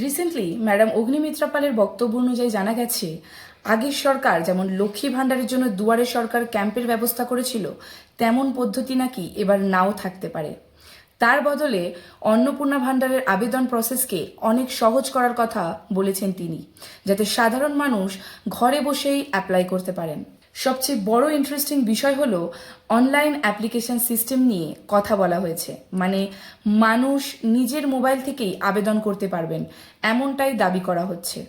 Recently madam Agnimitra পালের বক্তব্য অনুযায়ী জানা গেছে, আগের সরকার যেমন লক্ষ্মী ভাণ্ডারের জন্য দুয়ারে সরকার ক্যাম্পের ব্যবস্থা করেছিল, তেমন পদ্ধতি নাকি এবার নাও থাকতে পারে। তার বদলে অন্নপূর্ণা ভাণ্ডারের আবেদন প্রসেসকে অনেক সহজ করার কথা বলেছেন তিনি, যাতে সাধারণ মানুষ ঘরে বসেই অ্যাপ্লাই করতে পারেন। সবচেয়ে বড় ইন্টারেস্টিং বিষয় হলো অনলাইন অ্যাপ্লিকেশন সিস্টেম নিয়ে কথা বলা হয়েছে, মানে মানুষ নিজের মোবাইল থেকেই আবেদন করতে পারবেন, এমনটাই দাবি করা হচ্ছে।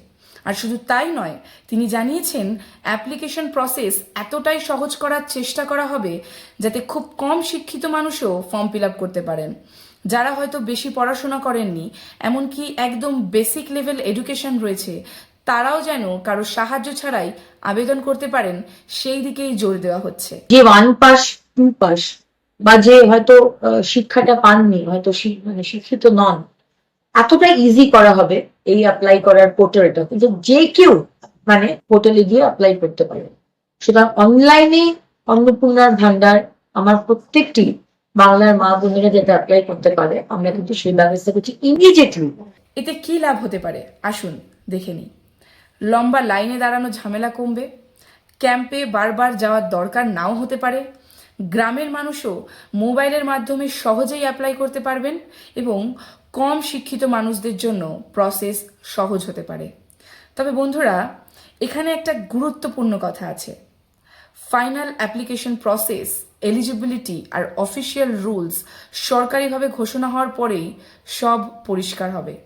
আর শুধু তাই নয়, তিনি জানিয়েছেন অ্যাপ্লিকেশন প্রসেস এতটাই সহজ করার চেষ্টা করা হবে যাতে খুব কম শিক্ষিত মানুষও ফর্ম ফিল আপ করতে পারেন, যারা হয়তো বেশি পড়াশোনা করেননি, এমনকি একদম বেসিক লেভেল এডুকেশন রয়েছে, তারাও যেন কারো সাহায্য ছাড়াই আবেদন করতে পারেন, সেই দিকেই জোর দেওয়া হচ্ছে। যে 1 পাস 2 পাস বা যে হয়তো শিক্ষাটা পাননি, হয়তো মানে শিক্ষিত নন, এতটা ইজি করা হবে এই অ্যাপ্লাই করার পোর্টালটা, কিন্তু যে কেউ মানে পোর্টালে গিয়ে অ্যাপ্লাই করতে পারে। সুতরাং অনলাইনে অন্নপূর্ণার ভান্ডার আমার প্রত্যেকটি বাংলার মা বোনেরা যাতে অ্যাপ্লাই করতে পারে, আমরা কিন্তু সেই ব্যবস্থা করছি ইমিডিয়েটলি। এতে কি লাভ হতে পারে আসুন দেখে নিই। লম্বা লাইনে দাঁড়ানো ঝামেলা কমবে, ক্যাম্পে বারবার যাওয়ার দরকার নাও হতে পারে, গ্রামের মানুষও মোবাইলের মাধ্যমে সহজেই অ্যাপ্লাই করতে পারবেন এবং কম শিক্ষিত মানুষদের জন্য প্রসেস সহজ হতে পারে। তবে বন্ধুরা, এখানে একটা গুরুত্বপূর্ণ কথা আছে। ফাইনাল অ্যাপ্লিকেশন প্রসেস, এলিজিবিলিটি আর অফিসিয়াল রুলস সরকারিভাবে ঘোষণা হওয়ার পরেই সব পরিষ্কার হবে।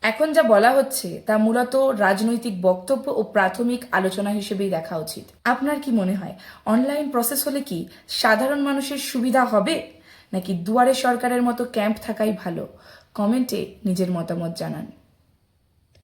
এখন যা বলা হচ্ছে তা মূলত রাজনৈতিক বক্তব্য ও প্রাথমিক আলোচনা হিসেবেই দেখা উচিত। আপনার কি মনে হয়, অনলাইন প্রসেস হলে কি সাধারণ মানুষের সুবিধা হবে, নাকি দুয়ারে সরকারের মতো ক্যাম্প থাকাই ভালো? কমেন্টে নিজের মতামত জানান।